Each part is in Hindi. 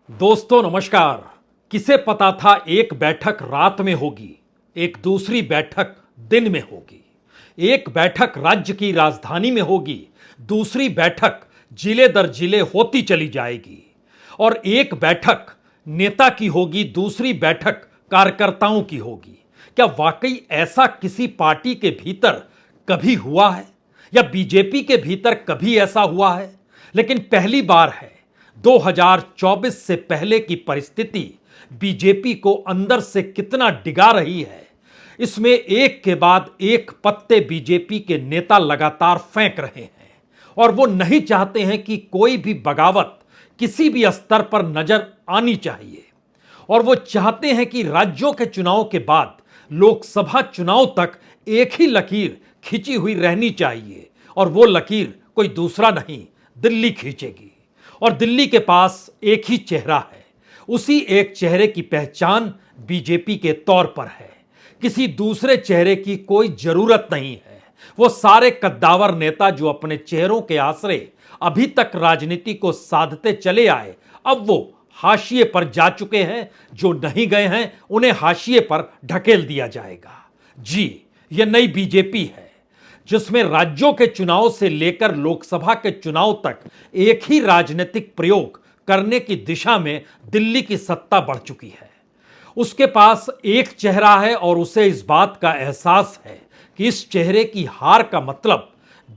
दोस्तों नमस्कार। किसे पता था एक बैठक रात में होगी, एक दूसरी बैठक दिन में होगी, एक बैठक राज्य की राजधानी में होगी, दूसरी बैठक जिले दर जिले होती चली जाएगी और एक बैठक नेता की होगी, दूसरी बैठक कार्यकर्ताओं की होगी। क्या वाकई ऐसा किसी पार्टी के भीतर कभी हुआ है या बीजेपी के भीतर कभी ऐसा हुआ है? लेकिन पहली बार है। 2024 से पहले की परिस्थिति बीजेपी को अंदर से कितना डिगा रही है, इसमें एक के बाद एक पत्ते बीजेपी के नेता लगातार फेंक रहे हैं और वो नहीं चाहते हैं कि कोई भी बगावत किसी भी स्तर पर नजर आनी चाहिए और वो चाहते हैं कि राज्यों के चुनाव के बाद लोकसभा चुनाव तक एक ही लकीर खींची हुई रहनी चाहिए और वो लकीर कोई दूसरा नहीं, दिल्ली खींचेगी। और दिल्ली के पास एक ही चेहरा है, उसी एक चेहरे की पहचान बीजेपी के तौर पर है। किसी दूसरे चेहरे की कोई जरूरत नहीं है। वो सारे कद्दावर नेता जो अपने चेहरों के आसरे अभी तक राजनीति को साधते चले आए, अब वो हाशिए पर जा चुके हैं। जो नहीं गए हैं उन्हें हाशिए पर ढकेल दिया जाएगा। जी, ये नई बीजेपी है जिसमें राज्यों के चुनाव से लेकर लोकसभा के चुनाव तक एक ही राजनीतिक प्रयोग करने की दिशा में दिल्ली की सत्ता बढ़ चुकी है। उसके पास एक चेहरा है और उसे इस बात का एहसास है कि इस चेहरे की हार का मतलब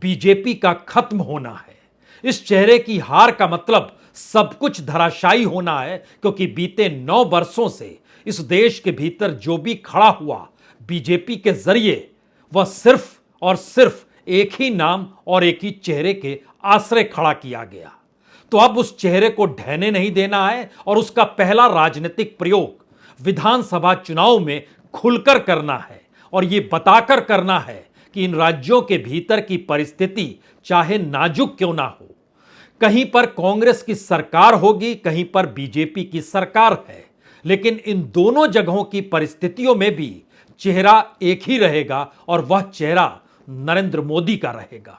बीजेपी का खत्म होना है। इस चेहरे की हार का मतलब सब कुछ धराशायी होना है, क्योंकि बीते 9 वर्षों से इस देश के भीतर जो भी खड़ा हुआ बीजेपी के जरिए, वह सिर्फ और सिर्फ एक ही नाम और एक ही चेहरे के आश्रय खड़ा किया गया। तो अब उस चेहरे को ढहने नहीं देना है और उसका पहला राजनीतिक प्रयोग विधानसभा चुनाव में खुलकर करना है और यह बताकर करना है कि इन राज्यों के भीतर की परिस्थिति चाहे नाजुक क्यों ना हो, कहीं पर कांग्रेस की सरकार होगी, कहीं पर बीजेपी की सरकार है, लेकिन इन दोनों जगहों की परिस्थितियों में भी चेहरा एक ही रहेगा और वह चेहरा नरेंद्र मोदी का रहेगा।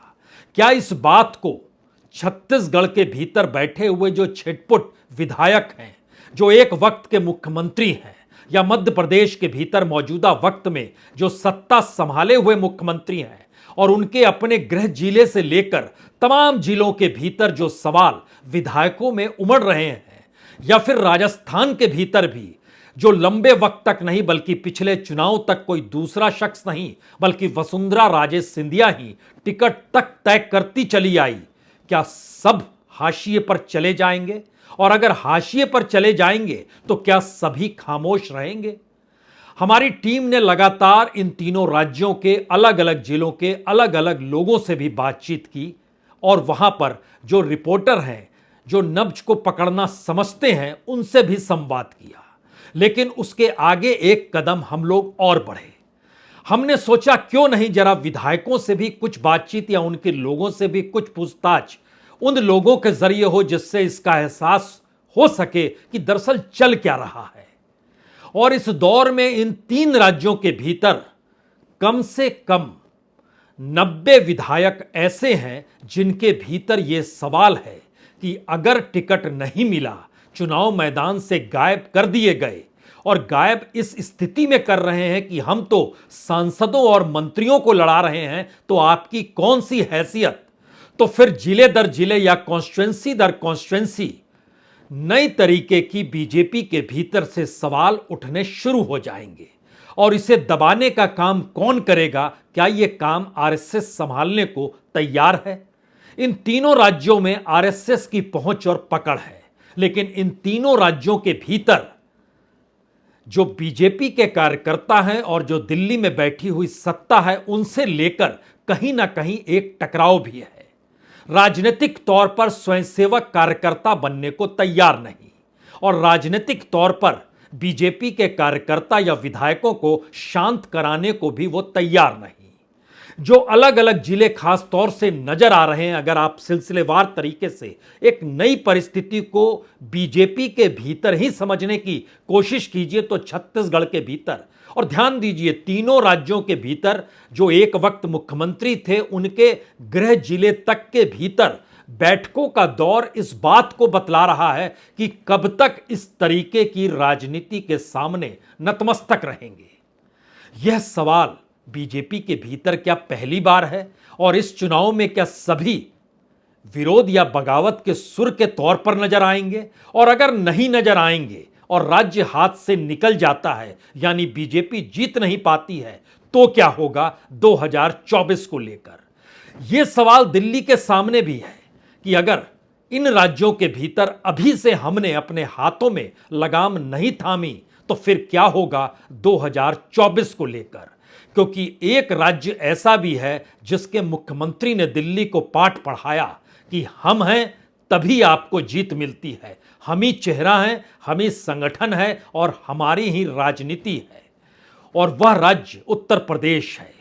क्या इस बात को छत्तीसगढ़ के भीतर बैठे हुए जो छिटपुट विधायक हैं, जो एक वक्त के मुख्यमंत्री हैं, या मध्य प्रदेश के भीतर मौजूदा वक्त में जो सत्ता संभाले हुए मुख्यमंत्री हैं और उनके अपने गृह जिले से लेकर तमाम जिलों के भीतर जो सवाल विधायकों में उमड़ रहे हैं, या फिर राजस्थान के भीतर भी जो लंबे वक्त तक नहीं बल्कि पिछले चुनाव तक कोई दूसरा शख्स नहीं बल्कि वसुंधरा राजे सिंधिया ही टिकट तक तय करती चली आई, क्या सब हाशिए पर चले जाएंगे? और अगर हाशिए पर चले जाएंगे तो क्या सभी खामोश रहेंगे? हमारी टीम ने लगातार इन तीनों राज्यों के अलग अलग जिलों के अलग अलग लोगों से भी बातचीत की और वहां पर जो रिपोर्टर हैं, जो नब्ज को पकड़ना समझते हैं, उनसे भी संवाद किया। लेकिन उसके आगे एक कदम हम लोग और बढ़े। हमने सोचा क्यों नहीं जरा विधायकों से भी कुछ बातचीत या उनके लोगों से भी कुछ पूछताछ उन लोगों के जरिए हो जिससे इसका एहसास हो सके कि दरअसल चल क्या रहा है। और इस दौर में इन 3 राज्यों के भीतर कम से कम 90 विधायक ऐसे हैं जिनके भीतर यह सवाल है कि अगर टिकट नहीं मिला, चुनाव मैदान से गायब कर दिए गए, और गायब इस स्थिति में कर रहे हैं कि हम तो सांसदों और मंत्रियों को लड़ा रहे हैं, तो आपकी कौन सी हैसियत? तो फिर जिले दर जिले या कॉन्स्टिट्यूंसी दर कॉन्स्टिट्यूंसी नई तरीके की बीजेपी के भीतर से सवाल उठने शुरू हो जाएंगे। और इसे दबाने का काम कौन करेगा? क्या यह काम आरएसएस संभालने को तैयार है? इन तीनों राज्यों में आरएसएस की पहुंच और पकड़ है, लेकिन इन तीनों राज्यों के भीतर जो बीजेपी के कार्यकर्ता हैं और जो दिल्ली में बैठी हुई सत्ता है, उनसे लेकर कहीं ना कहीं एक टकराव भी है। राजनीतिक तौर पर स्वयंसेवक कार्यकर्ता बनने को तैयार नहीं और राजनीतिक तौर पर बीजेपी के कार्यकर्ता या विधायकों को शांत कराने को भी वो तैयार नहीं। जो अलग अलग जिले खास तौर से नजर आ रहे हैं, अगर आप सिलसिलेवार तरीके से एक नई परिस्थिति को बीजेपी के भीतर ही समझने की कोशिश कीजिए तो छत्तीसगढ़ के भीतर, और ध्यान दीजिए तीनों राज्यों के भीतर जो एक वक्त मुख्यमंत्री थे उनके गृह जिले तक के भीतर बैठकों का दौर इस बात को बतला रहा है कि कब तक इस तरीके की राजनीति के सामने नतमस्तक रहेंगे। यह सवाल बीजेपी के भीतर क्या पहली बार है, और इस चुनाव में क्या सभी विरोध या बगावत के सुर के तौर पर नजर आएंगे? और अगर नहीं नजर आएंगे और राज्य हाथ से निकल जाता है, यानी बीजेपी जीत नहीं पाती है, तो क्या होगा 2024 को लेकर? यह सवाल दिल्ली के सामने भी है कि अगर इन राज्यों के भीतर अभी से हमने अपने हाथों में लगाम नहीं थामी तो फिर क्या होगा 2024 को लेकर? क्योंकि एक राज्य ऐसा भी है जिसके मुख्यमंत्री ने दिल्ली को पाठ पढ़ाया कि हम हैं तभी आपको जीत मिलती है, हम ही चेहरा हैं, हम ही संगठन है और हमारी ही राजनीति है। और वह राज्य उत्तर प्रदेश है।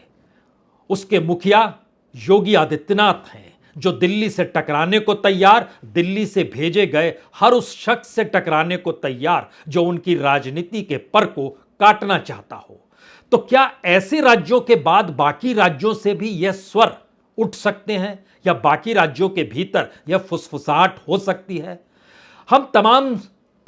उसके मुखिया योगी आदित्यनाथ हैं, जो दिल्ली से टकराने को तैयार, दिल्ली से भेजे गए हर उस शख्स से टकराने को तैयार जो उनकी राजनीति के पर को काटना चाहता हो। तो क्या ऐसे राज्यों के बाद बाकी राज्यों से भी यह स्वर उठ सकते हैं, या बाकी राज्यों के भीतर यह फुसफुसाहट हो सकती है? हम तमाम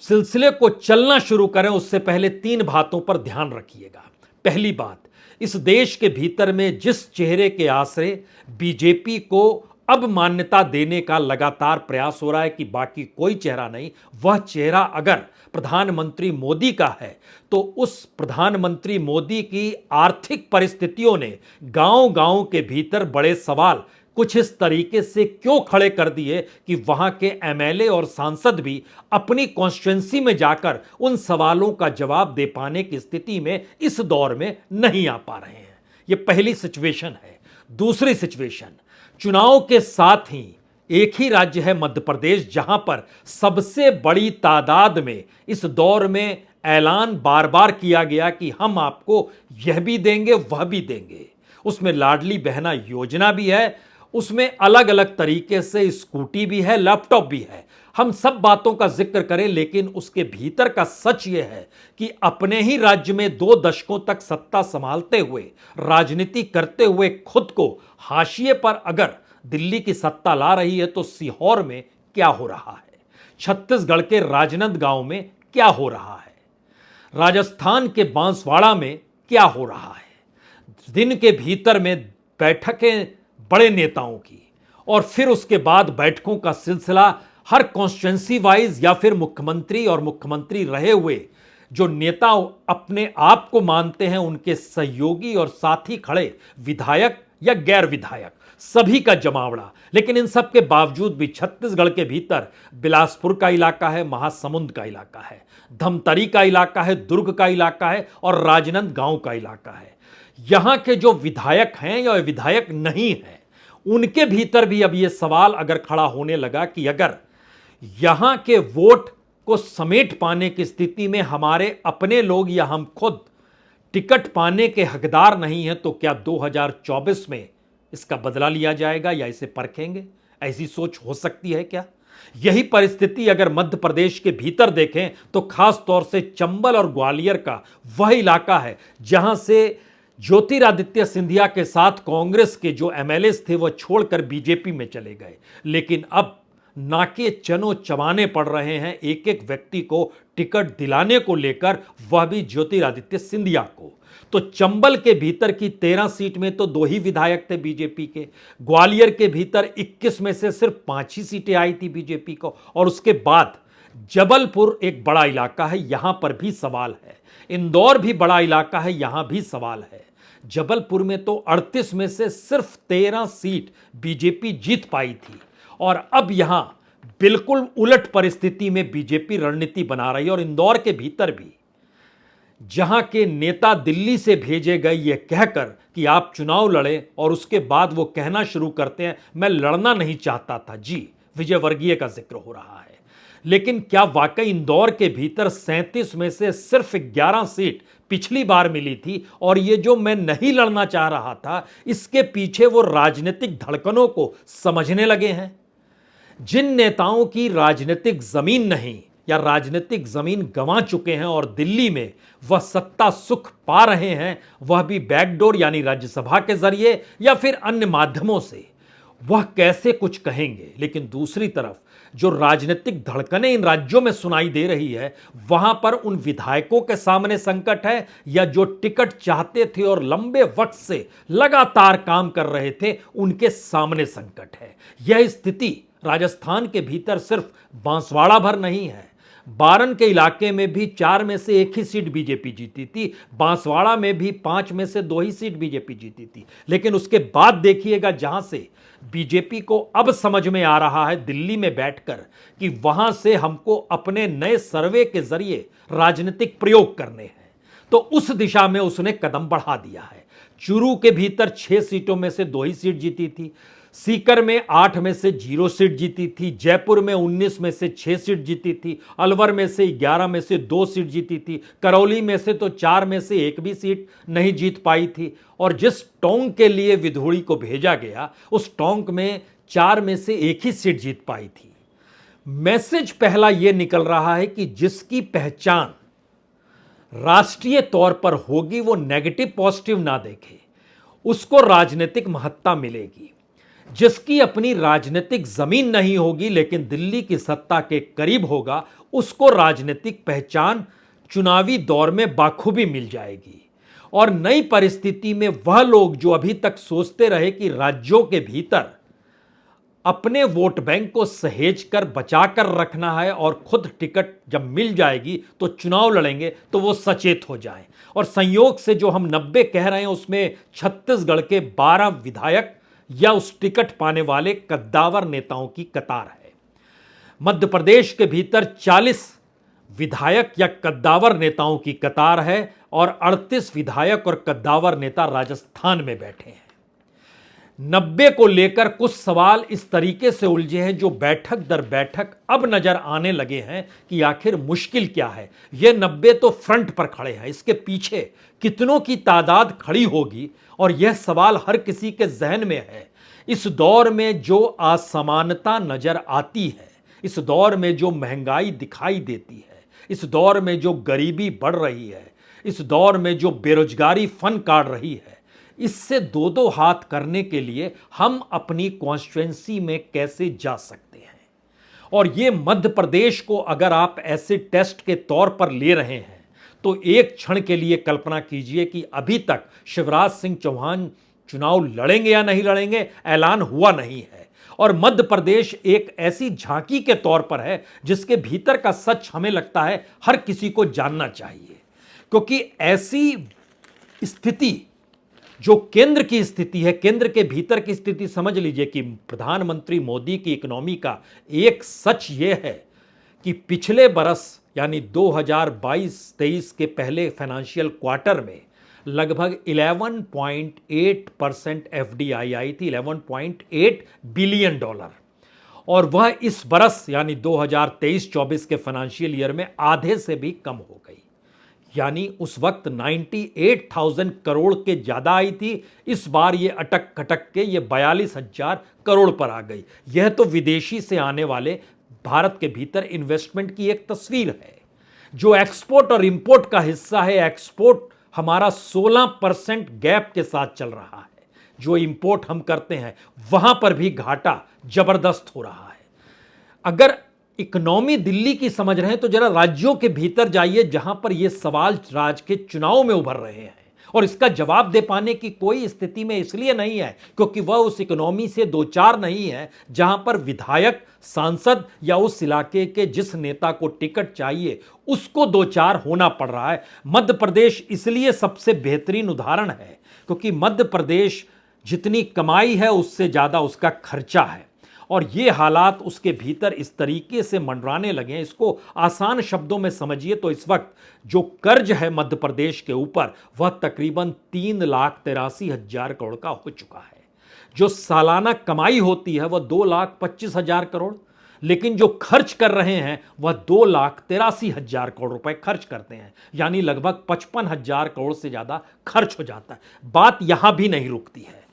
सिलसिले को चलना शुरू करें उससे पहले 3 बातों पर ध्यान रखिएगा। पहली बात, इस देश के भीतर में जिस चेहरे के आसरे बीजेपी को अब मान्यता देने का लगातार प्रयास हो रहा है कि बाकी कोई चेहरा नहीं, वह चेहरा अगर प्रधानमंत्री मोदी का है, तो उस प्रधानमंत्री मोदी की आर्थिक परिस्थितियों ने गांव-गांव के भीतर बड़े सवाल कुछ इस तरीके से क्यों खड़े कर दिए कि वहां के एमएलए और सांसद भी अपनी कॉन्स्टिट्यूएंसी में जाकर उन सवालों का जवाब दे पाने की स्थिति में इस दौर में नहीं आ पा रहे हैं। यह पहली सिचुएशन है। दूसरी सिचुएशन, चुनाव के साथ ही एक ही राज्य है मध्य प्रदेश, जहां पर सबसे बड़ी तादाद में इस दौर में ऐलान बार बार किया गया कि हम आपको यह भी देंगे वह भी देंगे। उसमें लाडली बहना योजना भी है, उसमें अलग अलग तरीके से स्कूटी भी है, लैपटॉप भी है। हम सब बातों का जिक्र करें, लेकिन उसके भीतर का सच यह है कि अपने ही राज्य में 2 दशकों तक सत्ता संभालते हुए, राजनीति करते हुए खुद को हाशिए पर अगर दिल्ली की सत्ता ला रही है, तो सीहोर में क्या हो रहा है, छत्तीसगढ़ के राजनांदगांव में क्या हो रहा है, राजस्थान के बांसवाड़ा में क्या हो रहा है। दिन के भीतर में बैठकें बड़े नेताओं की, और फिर उसके बाद बैठकों का सिलसिला हर कॉन्स्टिट्यूएंसी वाइज, या फिर मुख्यमंत्री और मुख्यमंत्री रहे हुए जो नेता अपने आप को मानते हैं, उनके सहयोगी और साथी खड़े विधायक या गैर विधायक, सभी का जमावड़ा। लेकिन इन सब के बावजूद भी छत्तीसगढ़ के भीतर बिलासपुर का इलाका है, महासमुंद का इलाका है, धमतरी का इलाका है, दुर्ग का इलाका है और राजनांदगांव का इलाका है। यहां के जो विधायक हैं या विधायक नहीं हैं, उनके भीतर भी अब यह सवाल अगर खड़ा होने लगा कि अगर यहां के वोट को समेट पाने की स्थिति में हमारे अपने लोग या हम खुद टिकट पाने के हकदार नहीं हैं, तो क्या 2024 में इसका बदला लिया जाएगा या इसे परखेंगे? ऐसी सोच हो सकती है क्या? यही परिस्थिति अगर मध्य प्रदेश के भीतर देखें तो खास तौर से चंबल और ग्वालियर का वह इलाका है जहां से ज्योतिरादित्य सिंधिया के साथ कांग्रेस के जो एमएलए थे वह छोड़कर बीजेपी में चले गए। लेकिन अब नाके चनो चबाने पड़ रहे हैं एक एक व्यक्ति को टिकट दिलाने को लेकर, वह भी ज्योतिरादित्य सिंधिया को। तो चंबल के भीतर की 13 सीट में तो 2 ही विधायक थे बीजेपी के, ग्वालियर के भीतर 21 में से सिर्फ 5 ही सीटें आई थी बीजेपी को, और उसके बाद जबलपुर एक बड़ा इलाका है, यहां पर भी सवाल है। इंदौर भी बड़ा इलाका है, यहां भी सवाल है। जबलपुर में तो 38 में से सिर्फ 13 सीट बीजेपी जीत पाई थी, और अब यहां बिल्कुल उलट परिस्थिति में बीजेपी रणनीति बना रही है। और इंदौर के भीतर भी जहां के नेता दिल्ली से भेजे गए ये कहकर कि आप चुनाव लड़े, और उसके बाद वो कहना शुरू करते हैं मैं लड़ना नहीं चाहता था। जी, विजय वर्गीय का जिक्र हो रहा है। लेकिन क्या वाकई इंदौर के भीतर 37 में से सिर्फ 11 सीट पिछली बार मिली थी, और ये जो मैं नहीं लड़ना चाह रहा था, इसके पीछे वो राजनीतिक धड़कनों को समझने लगे हैं? जिन नेताओं की राजनीतिक जमीन नहीं या राजनीतिक जमीन गंवा चुके हैं और दिल्ली में वह सत्ता सुख पा रहे हैं, वह भी बैकडोर यानी राज्यसभा के जरिए या फिर अन्य माध्यमों से, वह कैसे कुछ कहेंगे, लेकिन दूसरी तरफ जो राजनीतिक धड़कनें इन राज्यों में सुनाई दे रही है, वहां पर उन विधायकों के सामने संकट है या जो टिकट चाहते थे और लंबे वक्त से लगातार काम कर रहे थे उनके सामने संकट है। यह स्थिति राजस्थान के भीतर सिर्फ बांसवाड़ा भर नहीं है। बारन के इलाके में भी 4 में से 1 ही सीट बीजेपी जीती थी, बांसवाड़ा में भी 5 में से 2 ही सीट बीजेपी जीती थी। लेकिन उसके बाद देखिएगा जहां से बीजेपी को अब समझ में आ रहा है दिल्ली में बैठकर कि वहां से हमको अपने नए सर्वे के जरिए राजनीतिक प्रयोग करने हैं, तो उस दिशा में उसने कदम बढ़ा दिया है। चुरू के भीतर 6 सीटों में से 2 ही सीट जीती थी, सीकर में 8 में से 0 सीट जीती थी, जयपुर में 19 में से 6 सीट जीती थी, अलवर में से 11 में से 2 सीट जीती थी, करौली में से तो 4 में से 1 भी सीट नहीं जीत पाई थी, और जिस टोंक के लिए विधोड़ी को भेजा गया उस टोंक में 4 में से 1 ही सीट जीत पाई थी। मैसेज पहला यह निकल रहा है कि जिसकी पहचान राष्ट्रीय तौर पर होगी वो नेगेटिव पॉजिटिव ना देखे, उसको राजनीतिक महत्ता मिलेगी। जिसकी अपनी राजनीतिक जमीन नहीं होगी लेकिन दिल्ली की सत्ता के करीब होगा, उसको राजनीतिक पहचान चुनावी दौर में बाखूबी मिल जाएगी। और नई परिस्थिति में वह लोग जो अभी तक सोचते रहे कि राज्यों के भीतर अपने वोट बैंक को सहेज कर बचा कर रखना है और खुद टिकट जब मिल जाएगी तो चुनाव लड़ेंगे, तो वो सचेत हो जाएं। और संयोग से जो हम 90 कह रहे हैं उसमें छत्तीसगढ़ के 12 विधायक या उस टिकट पाने वाले कद्दावर नेताओं की कतार है। मध्य प्रदेश के भीतर 40 विधायक या कद्दावर नेताओं की कतार है और 38 विधायक और कद्दावर नेता राजस्थान में बैठे हैं। 90 को लेकर कुछ सवाल इस तरीके से उलझे हैं जो बैठक दर बैठक अब नजर आने लगे हैं कि आखिर मुश्किल क्या है। ये 90 तो फ्रंट पर खड़े हैं, इसके पीछे कितनों की तादाद खड़ी होगी, और यह सवाल हर किसी के जहन में है। इस दौर में जो असमानता नजर आती है, इस दौर में जो महंगाई दिखाई देती है, इस दौर में जो गरीबी बढ़ रही है, इस दौर में जो बेरोजगारी फन काट रही है, इससे दो दो हाथ करने के लिए हम अपनी कॉन्स्टिट्यूएंसी में कैसे जा सकते हैं। और ये मध्य प्रदेश को अगर आप ऐसे टेस्ट के तौर पर ले रहे हैं तो एक क्षण के लिए कल्पना कीजिए कि अभी तक शिवराज सिंह चौहान चुनाव लड़ेंगे या नहीं लड़ेंगे, ऐलान हुआ नहीं है। और मध्य प्रदेश एक ऐसी झांकी के तौर पर है जिसके भीतर का सच हमें लगता है हर किसी को जानना चाहिए, क्योंकि ऐसी स्थिति जो केंद्र की स्थिति है, केंद्र के भीतर की स्थिति समझ लीजिए कि प्रधानमंत्री मोदी की इकोनॉमी का एक सच यह है कि पिछले बरस यानी 2022-23 के पहले फाइनेंशियल क्वार्टर में लगभग 11.8% एफडीआई आई थी, 11.8 बिलियन डॉलर, और वह इस बरस यानी 2023-24 के फाइनेंशियल ईयर में आधे से भी कम हो गई। यानी उस वक्त 98,000 करोड़ के ज्यादा आई थी, इस बार ये अटक खटक के ये 42,000 करोड़ पर आ गई। यह तो विदेशी से आने वाले भारत के भीतर इन्वेस्टमेंट की एक तस्वीर है। जो एक्सपोर्ट और इंपोर्ट का हिस्सा है, एक्सपोर्ट हमारा 16% गैप के साथ चल रहा है, जो इंपोर्ट हम करते हैं वहां पर भी घाटा जबरदस्त हो रहा है। अगर इकोनॉमी दिल्ली की समझ रहे हैं तो जरा राज्यों के भीतर जाइए जहां पर यह सवाल राज्य के चुनाव में उभर रहे हैं, और इसका जवाब दे पाने की कोई स्थिति में इसलिए नहीं है क्योंकि वह उस इकोनॉमी से दो चार नहीं है जहां पर विधायक, सांसद या उस इलाके के जिस नेता को टिकट चाहिए उसको दो चार होना पड़ रहा है। मध्य प्रदेश इसलिए सबसे बेहतरीन उदाहरण है क्योंकि मध्य प्रदेश जितनी कमाई है उससे ज्यादा उसका खर्चा है, और ये हालात उसके भीतर इस तरीके से मंडराने लगे हैं। इसको आसान शब्दों में समझिए तो इस वक्त जो कर्ज है मध्य प्रदेश के ऊपर वह तकरीबन 3,83,000 करोड़ का हो चुका है। जो सालाना कमाई होती है वह 2,25,000 करोड़, लेकिन जो खर्च कर रहे हैं वह 2,83,000 करोड़ रुपए खर्च करते हैं, यानी लगभग 55,000 करोड़ से ज्यादा खर्च हो जाता है। बात यहां भी नहीं रुकती है।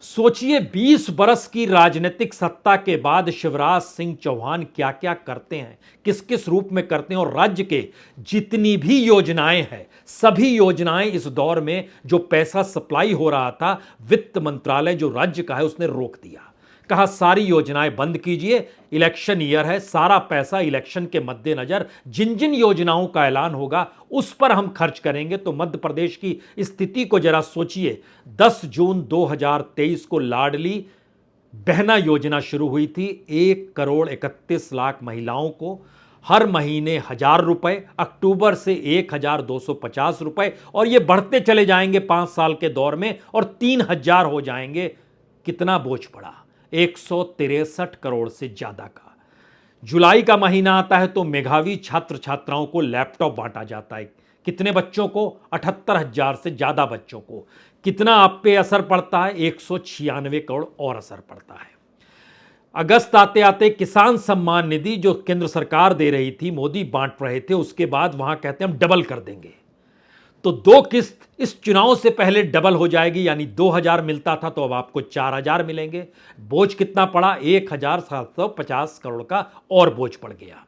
सोचिए 20 बरस की राजनीतिक सत्ता के बाद शिवराज सिंह चौहान क्या क्या करते हैं, किस किस रूप में करते हैं, और राज्य के जितनी भी योजनाएं हैं सभी योजनाएं इस दौर में जो पैसा सप्लाई हो रहा था वित्त मंत्रालय जो राज्य का है उसने रोक दिया। कहा सारी योजनाएं बंद कीजिए, इलेक्शन ईयर है, सारा पैसा इलेक्शन के मद्देनजर जिन जिन योजनाओं का ऐलान होगा उस पर हम खर्च करेंगे। तो मध्य प्रदेश की स्थिति को जरा सोचिए। 10 जून 2023 को लाडली बहना योजना शुरू हुई थी। 1,31,00,000 महिलाओं को हर महीने 1,000 रुपए, अक्टूबर से 1,250 रुपए, और ये बढ़ते चले जाएंगे 5 साल के दौर में और 3,000 हो जाएंगे। कितना बोझ पड़ा? 163 करोड़ से ज्यादा का। जुलाई का महीना आता है तो मेधावी छात्र छात्राओं को लैपटॉप बांटा जाता है। कितने बच्चों को? 78,000 से ज्यादा बच्चों को। कितना आप पे असर पड़ता है? 196 करोड़ और असर पड़ता है। अगस्त आते आते किसान सम्मान निधि जो केंद्र सरकार दे रही थी, मोदी बांट रहे थे, उसके बाद वहां कहते हैं हम डबल कर देंगे। तो 2 किस्त इस चुनाव से पहले डबल हो जाएगी, यानी 2,000 मिलता था तो अब आपको 4,000 मिलेंगे। बोझ कितना पड़ा? 1,750 करोड़ का और बोझ पड़ गया।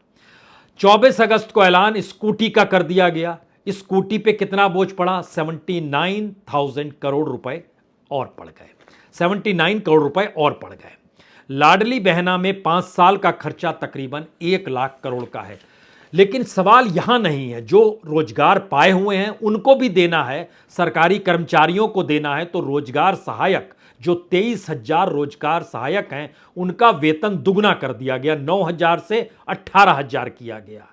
24 अगस्त को ऐलान स्कूटी का कर दिया गया। स्कूटी पे कितना बोझ पड़ा? 79,000 करोड़ रुपए और पड़ गए। 79 करोड़ रुपए और पड़ गए। लाडली बहना में 5 साल का खर्चा तकरीबन 1 लाख करोड़ का है। लेकिन सवाल यहां नहीं है, जो रोजगार पाए हुए हैं उनको भी देना है, सरकारी कर्मचारियों को देना है। तो रोजगार सहायक जो 23,000 रोजगार सहायक हैं उनका वेतन दुगना कर दिया गया, 9,000 से 18,000 किया गया।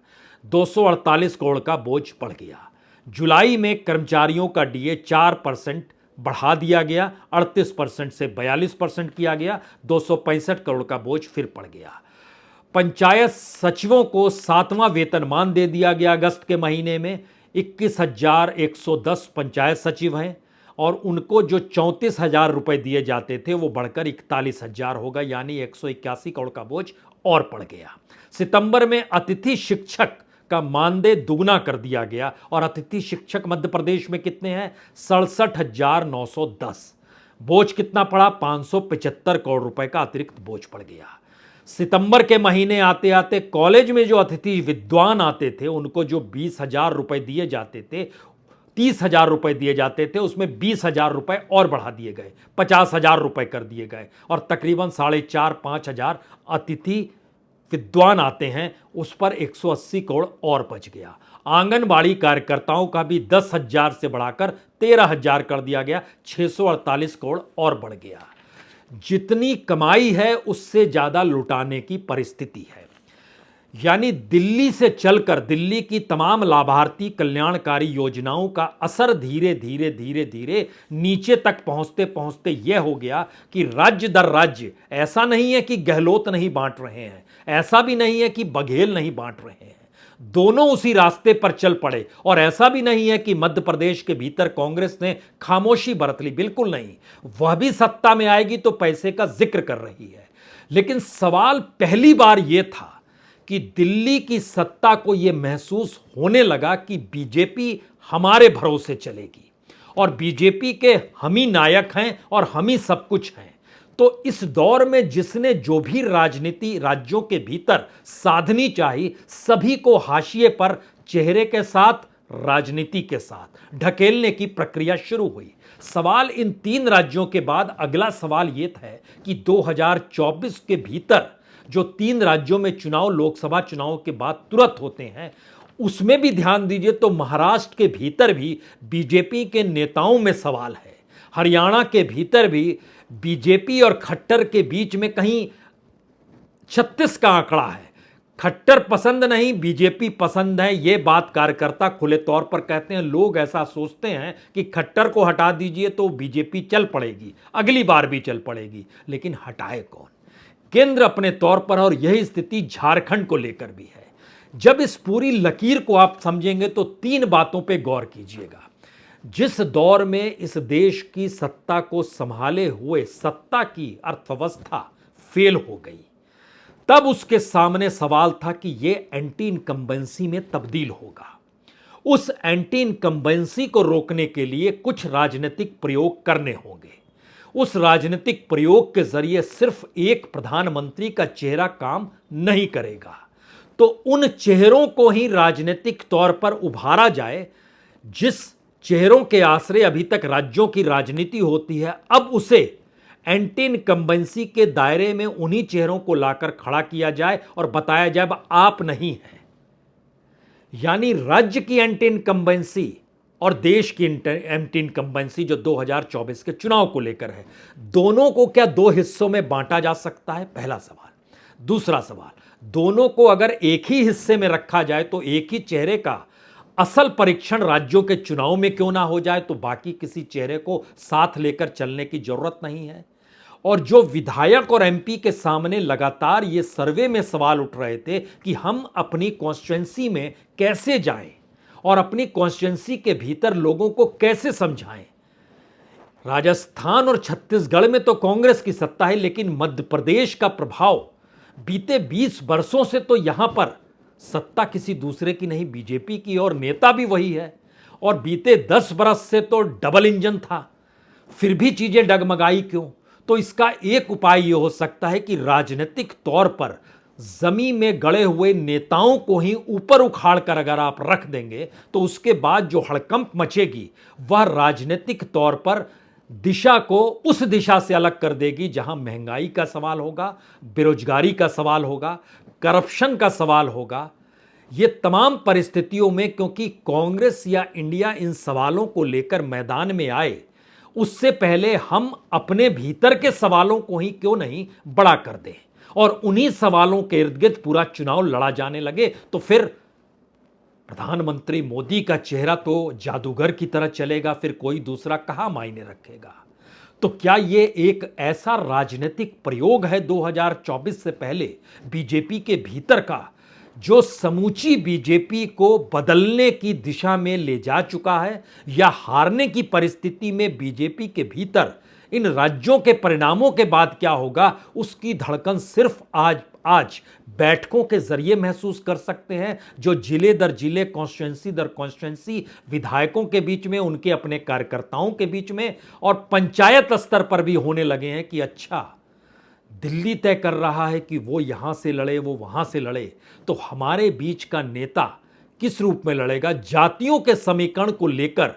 248 करोड़ का बोझ पड़ गया। जुलाई में कर्मचारियों का डीए 4% बढ़ा दिया गया, 38% से 42% किया गया। 265 करोड़ का बोझ फिर पड़ गया। पंचायत सचिवों को 7वां वेतनमान दे दिया गया अगस्त के महीने में। 21,110 पंचायत सचिव हैं और उनको जो 34,000 रुपए दिए जाते थे वो बढ़कर 41,000 होगा, यानी 181 करोड़ का बोझ और पड़ गया। सितंबर में अतिथि शिक्षक का मानदेय दुगना कर दिया गया और अतिथि शिक्षक मध्य प्रदेश में कितने हैं? 67,910। बोझ कितना पड़ा? 575 करोड़ रुपए का अतिरिक्त बोझ पड़ गया। सितंबर के महीने आते आते कॉलेज में जो अतिथि विद्वान आते थे उनको जो 20,000 रुपए दिए जाते थे, 30,000 रुपए दिए जाते थे, उसमें 20,000 रुपए और बढ़ा दिए गए, 50,000 रुपए कर दिए गए और तकरीबन 4,500-5,000 अतिथि विद्वान आते हैं, उस पर 180 करोड़ और बच गया। आंगनबाड़ी कार्यकर्ताओं का भी 10,000 से बढ़ाकर 13,000 कर दिया गया, 648 करोड़ और बढ़ गया। जितनी कमाई है उससे ज्यादा लुटाने की परिस्थिति है। यानी दिल्ली से चलकर दिल्ली की तमाम लाभार्थी कल्याणकारी योजनाओं का असर धीरे धीरे धीरे धीरे नीचे तक पहुंचते पहुंचते यह हो गया कि राज्य दर राज्य, ऐसा नहीं है कि गहलोत नहीं बांट रहे हैं, ऐसा भी नहीं है कि बघेल नहीं बांट रहे हैं, दोनों उसी रास्ते पर चल पड़े। और ऐसा भी नहीं है कि मध्य प्रदेश के भीतर कांग्रेस ने खामोशी बरत ली, बिल्कुल नहीं, वह भी सत्ता में आएगी तो पैसे का जिक्र कर रही है। लेकिन सवाल पहली बार यह था कि दिल्ली की सत्ता को यह महसूस होने लगा कि बीजेपी हमारे भरोसे चलेगी और बीजेपी के हम ही नायक हैं और हम ही सब कुछ हैं। तो इस दौर में जिसने जो भी राजनीति राज्यों के भीतर साधनी चाहिए, सभी को हाशिए पर चेहरे के साथ, राजनीति के साथ ढकेलने की प्रक्रिया शुरू हुई। सवाल इन 3 राज्यों के बाद अगला सवाल यह था कि 2024 के भीतर जो 3 राज्यों में चुनाव, लोकसभा चुनाव के बाद तुरंत होते हैं, उसमें भी ध्यान दीजिए तो महाराष्ट्र के भीतर भी बीजेपी के नेताओं में सवाल है। हरियाणा के भीतर भी बीजेपी और खट्टर के बीच में कहीं 36 का आंकड़ा है। खट्टर पसंद नहीं, बीजेपी पसंद है, यह बात कार्यकर्ता खुले तौर पर कहते हैं। लोग ऐसा सोचते हैं कि खट्टर को हटा दीजिए तो बीजेपी चल पड़ेगी, अगली बार भी चल पड़ेगी, लेकिन हटाए कौन? केंद्र अपने तौर पर, और यही स्थिति झारखंड को लेकर भी है। जब इस पूरी लकीर को आप समझेंगे तो 3 बातों पे गौर कीजिएगा। जिस दौर में इस देश की सत्ता को संभाले हुए सत्ता की अर्थव्यवस्था फेल हो गई, तब उसके सामने सवाल था कि यह एंटी इनकम्बेंसी में तब्दील होगा। उस एंटी इनकम्बेंसी को रोकने के लिए कुछ राजनीतिक प्रयोग करने होंगे। उस राजनीतिक प्रयोग के जरिए सिर्फ एक प्रधानमंत्री का चेहरा काम नहीं करेगा, तो उन चेहरों को ही राजनीतिक तौर पर उभारा जाए। जिस चेहरों के आश्रय अभी तक राज्यों की राजनीति होती है, अब उसे एंटी इनकम्बेंसी के दायरे में उन्हीं चेहरों को लाकर खड़ा किया जाए और बताया जाए अब आप नहीं है। यानी राज्य की एंटी इनकम्बेंसी और देश की एंटी इनकम्बेंसी जो 2024 के चुनाव को लेकर है, दोनों को क्या दो हिस्सों में बांटा जा सकता है? पहला सवाल। दूसरा सवाल, दोनों को अगर एक ही हिस्से में रखा जाए तो एक ही चेहरे का असल परीक्षण राज्यों के चुनाव में क्यों ना हो जाए, तो बाकी किसी चेहरे को साथ लेकर चलने की जरूरत नहीं है। और जो विधायक और एमपी के सामने लगातार ये सर्वे में सवाल उठ रहे थे कि हम अपनी कॉन्स्टिट्यूंसी में कैसे जाएं और अपनी कॉन्स्टिट्यूंसी के भीतर लोगों को कैसे समझाएं। राजस्थान और छत्तीसगढ़ में तो कांग्रेस की सत्ता है, लेकिन मध्य प्रदेश का प्रभाव बीते 20 वर्षों से तो यहां पर सत्ता किसी दूसरे की नहीं, बीजेपी की, और नेता भी वही है। और बीते 10 बरस से तो डबल इंजन था, फिर भी चीजें डगमगाई क्यों? तो इसका एक उपाय यह हो सकता है कि राजनीतिक तौर पर जमीन में गड़े हुए नेताओं को ही ऊपर उखाड़ कर अगर आप रख देंगे तो उसके बाद जो हड़कंप मचेगी वह राजनीतिक तौर पर दिशा को उस दिशा से अलग कर देगी जहां महंगाई का सवाल होगा, बेरोजगारी का सवाल होगा, करप्शन का सवाल होगा। ये तमाम परिस्थितियों में क्योंकि कांग्रेस या इंडिया इन सवालों को लेकर मैदान में आए, उससे पहले हम अपने भीतर के सवालों को ही क्यों नहीं बड़ा कर दें और उन्हीं सवालों के इर्द गिर्द पूरा चुनाव लड़ा जाने लगे, तो फिर प्रधानमंत्री मोदी का चेहरा तो जादूगर की तरह चलेगा, फिर कोई दूसरा कहां मायने रखेगा। तो क्या यह एक ऐसा राजनीतिक प्रयोग है 2024 से पहले बीजेपी के भीतर का, जो समूची बीजेपी को बदलने की दिशा में ले जा चुका है, या हारने की परिस्थिति में बीजेपी के भीतर इन राज्यों के परिणामों के बाद क्या होगा उसकी धड़कन सिर्फ आज बैठकों के जरिए महसूस कर सकते हैं, जो जिले दर जिले, कॉन्स्टिट्यूंसी दर कॉन्स्टिट्यूंसी, विधायकों के बीच में, उनके अपने कार्यकर्ताओं के बीच में और पंचायत स्तर पर भी होने लगे हैं कि अच्छा, दिल्ली तय कर रहा है कि वो यहां से लड़े, वो वहां से लड़े, तो हमारे बीच का नेता किस रूप में लड़ेगा। जातियों के समीकरण को लेकर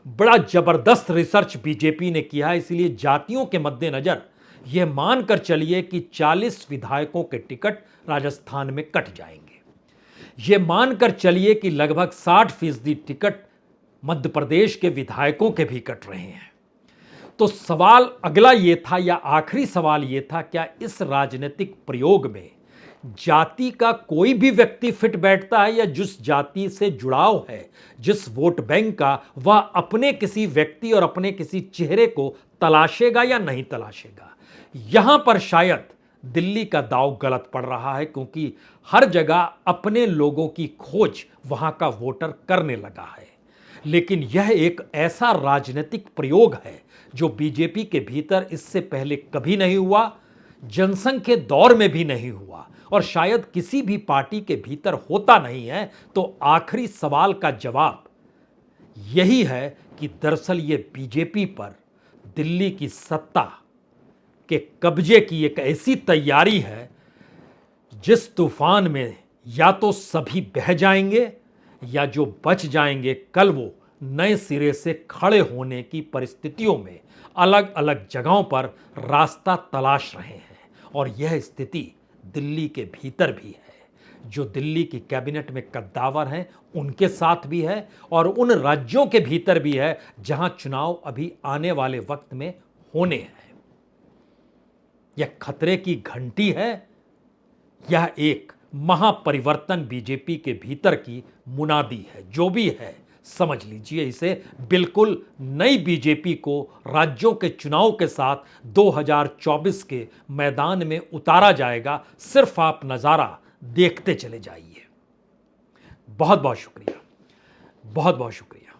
बड़ा जबरदस्त रिसर्च बीजेपी ने किया है, इसलिए जातियों के मद्देनजर यह मानकर चलिए कि 40 विधायकों के टिकट राजस्थान में कट जाएंगे। यह मानकर चलिए कि लगभग 60% टिकट मध्य प्रदेश के विधायकों के भी कट रहे हैं। तो सवाल अगला यह था, या आखिरी सवाल यह था, क्या इस राजनीतिक प्रयोग में जाति का कोई भी व्यक्ति फिट बैठता है, या जिस जाति से जुड़ाव है, जिस वोट बैंक का, वह अपने किसी व्यक्ति और अपने किसी चेहरे को तलाशेगा या नहीं तलाशेगा। यहां पर शायद दिल्ली का दांव गलत पड़ रहा है, क्योंकि हर जगह अपने लोगों की खोज वहां का वोटर करने लगा है। लेकिन यह एक ऐसा राजनीतिक प्रयोग है जो बीजेपी के भीतर इससे पहले कभी नहीं हुआ, जनसंघ के दौर में भी नहीं हुआ, और शायद किसी भी पार्टी के भीतर होता नहीं है। तो आखिरी सवाल का जवाब यही है कि दरअसल ये बीजेपी पर दिल्ली की सत्ता के कब्जे की एक ऐसी तैयारी है जिस तूफान में या तो सभी बह जाएंगे, या जो बच जाएंगे कल वो नए सिरे से खड़े होने की परिस्थितियों में अलग अलग जगहों पर रास्ता तलाश रहे हैं। और यह स्थिति दिल्ली के भीतर भी है, जो दिल्ली की कैबिनेट में कद्दावर हैं उनके साथ भी है, और उन राज्यों के भीतर भी है जहां चुनाव अभी आने वाले वक्त में होने हैं। यह खतरे की घंटी है, यह एक महापरिवर्तन बीजेपी के भीतर की मुनादी है। जो भी है समझ लीजिए इसे, बिल्कुल नई बीजेपी को राज्यों के चुनाव के साथ 2024 के मैदान में उतारा जाएगा। सिर्फ आप नज़ारा देखते चले जाइए। बहुत बहुत शुक्रिया, बहुत बहुत शुक्रिया।